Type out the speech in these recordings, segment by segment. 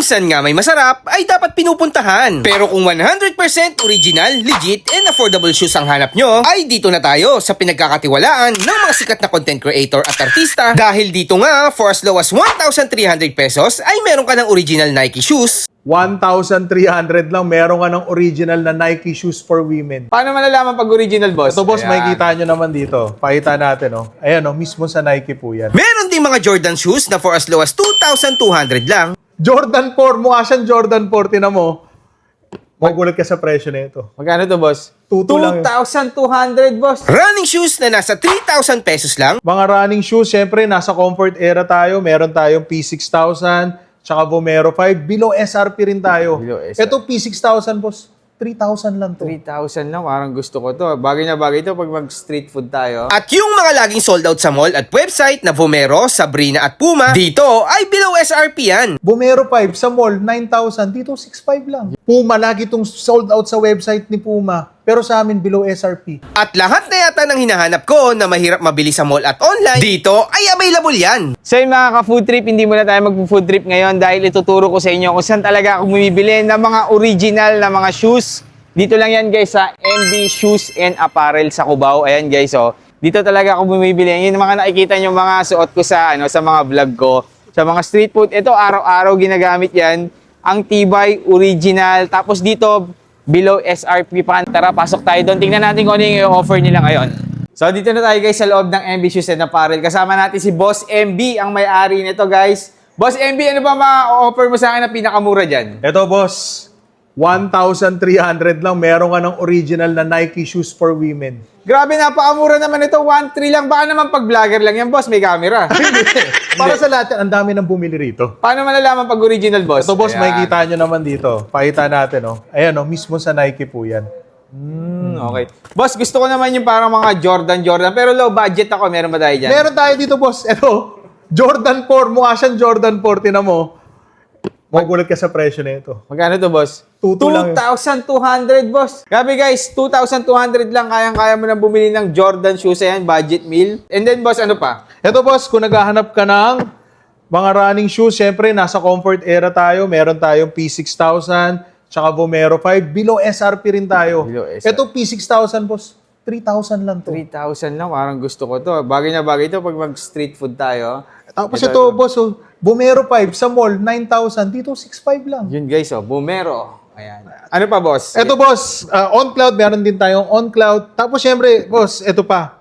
minsan nga may masarap ay dapat pinupuntahan. Pero kung 100% original, legit, and affordable shoes ang hanap nyo, ay dito na tayo sa pinagkakatiwalaan ng mga sikat na content creator at artista. Dahil dito nga, for as low as 1,300 pesos ay meron ka ng original Nike shoes. 1,300 lang, meron ka ng original na Nike shoes for women. Paano malalaman pag original, boss? Ito, boss, Ayan. makikita nyo naman dito. Pakita natin, oh. Ayan, oh, mismo sa Nike po yan. Meron ding mga Jordan shoes na for as low as 2,200 lang. Jordan 4, mukha siyang Jordan 4, tinan mo. Magugulat ka sa presyo na ito. Magkano to, boss? Tuto lang yun. 2,200, boss. Running shoes na nasa 3,000 pesos lang. Mga running shoes, syempre, nasa comfort era tayo. Meron tayong P6000, tsaka Vomero 5. Below SRP rin tayo. Below SRP. Ito, P6000, boss. 3,000 lang to. 3,000 lang, parang gusto ko to. Bagay na bagay to pag mag-street food tayo. At yung mga laging sold out sa mall at website na Vomero, Sabrina at Puma, dito ay below SRP yan. Vomero 5 sa mall, 9,000. Dito, 6,500 lang. Puma, lagi itong sold out sa website ni Puma. Pero sa amin, below SRP. At lahat na yata ng hinahanap ko na mahirap mabili sa mall at online, dito ay available yan. So yung mga ka-food trip, hindi muna tayo mag-food trip ngayon dahil ituturo ko sa inyo kung saan talaga ako bumibili ng mga original na mga shoes. Dito lang yan guys sa MB Shoes and Apparel sa Cubao. Ayan guys, oh. Dito talaga ako bumibili. Yun mga nakikita nyo mga suot ko sa mga vlog ko. Sa mga street food, ito araw-araw ginagamit yan. Ang tibay, original. Tapos dito, below SRP pa. Tara, pasok tayo doon. Tingnan natin kung ano yung offer nila ngayon. So, dito na tayo guys sa loob ng MB Shoes and Apparel. Kasama natin si Boss MB, ang may-ari nito guys. Boss MB, ano ba ma-offer mo sa akin na pinakamura dyan? Ito, boss. 1,300 lang, meron ka ng original na Nike shoes for women. Grabe, napakamura naman ito. 1,300 lang. Baka naman pag vlogger lang yan, boss, may camera. Para sa lahat, ang dami nang bumili rito. Paano malalaman pag original, boss? Ito, boss, Ayan. makikita nyo naman dito. Pakita natin, oh. Ayan, oh, mismo sa Nike po yan. Okay. Boss, gusto ko naman yung parang mga Jordan. Pero low budget ako. Meron ba tayo dyan? Meron tayo dito, boss. Ito, Jordan 4. Mukha siyang Jordan 4. Tinan mo. Magugulat ka sa presyo na ito. Magkano to, boss? Tuto lang yun. 2,200, boss. Grabe, guys. 2,200 lang. Kayang-kaya mo na bumili ng Jordan shoes. Ayan, budget meal. And then, boss, ano pa? Ito, boss, kung naghahanap ka ng mga running shoes, syempre, nasa comfort era tayo. Meron tayong P6000, tsaka Vomero 5. Below SRP rin tayo. Below SRP. Ito, P6000, boss. 3,000 lang to. 3,000 lang. Parang gusto ko to. Bagay na bagay to pag mag-street food tayo. Tapos ito, boss, oh, Vomero 5 sa mall, 9,000. Dito, 6,500 lang. Yun, guys, oh. Bumero. Ayan. Ano pa, boss? Ito, boss, on cloud, meron din tayong on cloud. Tapos, syempre, boss, ito pa.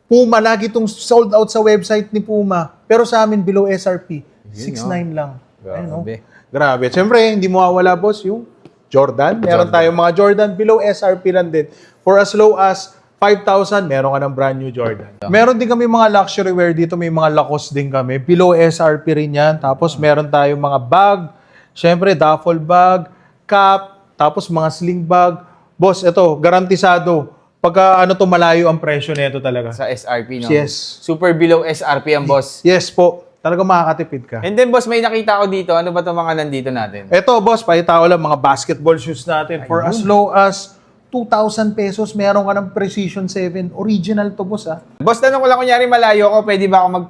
Puma, lagi itong sold out sa website ni Puma. Pero sa amin, below SRP. 6,900 lang. Ayun, oh. Grabe. Syempre, hindi mo mawawala, boss, yung Jordan. Meron tayong mga Jordan, below SRP lang din. For as low as 5,000, meron ka ng brand new Jordan. Meron din kami mga luxury wear dito. May mga Lacoste din kami. Below SRP rin yan. Tapos meron tayong mga bag. Siyempre, duffel bag, cap, tapos mga sling bag. Boss, ito, garantisado. Pagka ano to, malayo ang presyo nito talaga. Sa SRP, no? Yes. Super below SRP ang boss. Yes po. Talaga makakatipid ka. And then, boss, may nakita ko dito. Ano ba itong mga nandito natin? Ito, boss, pakita ko lang mga basketball shoes natin. For as low as 2,000 pesos, meron ka ng Precision 7. Original to, boss, ah. Boss, tanong ko lang, kunyari malayo ko, pwede ba ako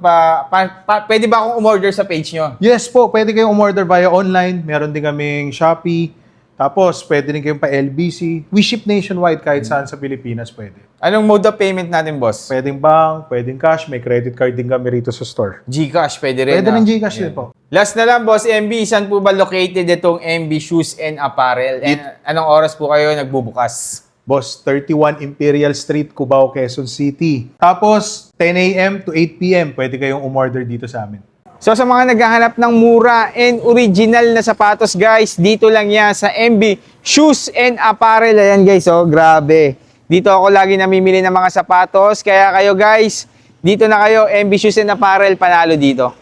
pwede ba akong umorder sa page nyo? Yes po, pwede kayong umorder via online. Meron din kaming Shopee. Tapos, pwede din kayong pa LBC. We ship nationwide kahit saan sa Pilipinas pwede. Anong mode of payment natin, boss? Pwedeng bank, pwedeng cash. May credit card din kami rito sa store. Gcash, pwede rin. Pwede ah. rin Gcash din po. Last na lang, boss MB, saan po ba located itong MB Shoes and Apparel? And anong oras po kayo nagbubukas? Boss, 31 Imperial Street, Cubao, Quezon City. Tapos, 10 a.m. to 8 p.m. pwede kayong umorder dito sa amin. So sa mga naghahanap ng mura and original na sapatos, guys, dito lang yan sa MB Shoes and Apparel. Ayan guys, oh, grabe. Dito ako lagi namimili ng mga sapatos. Kaya kayo guys, dito na kayo, MB Shoes and Apparel, panalo dito.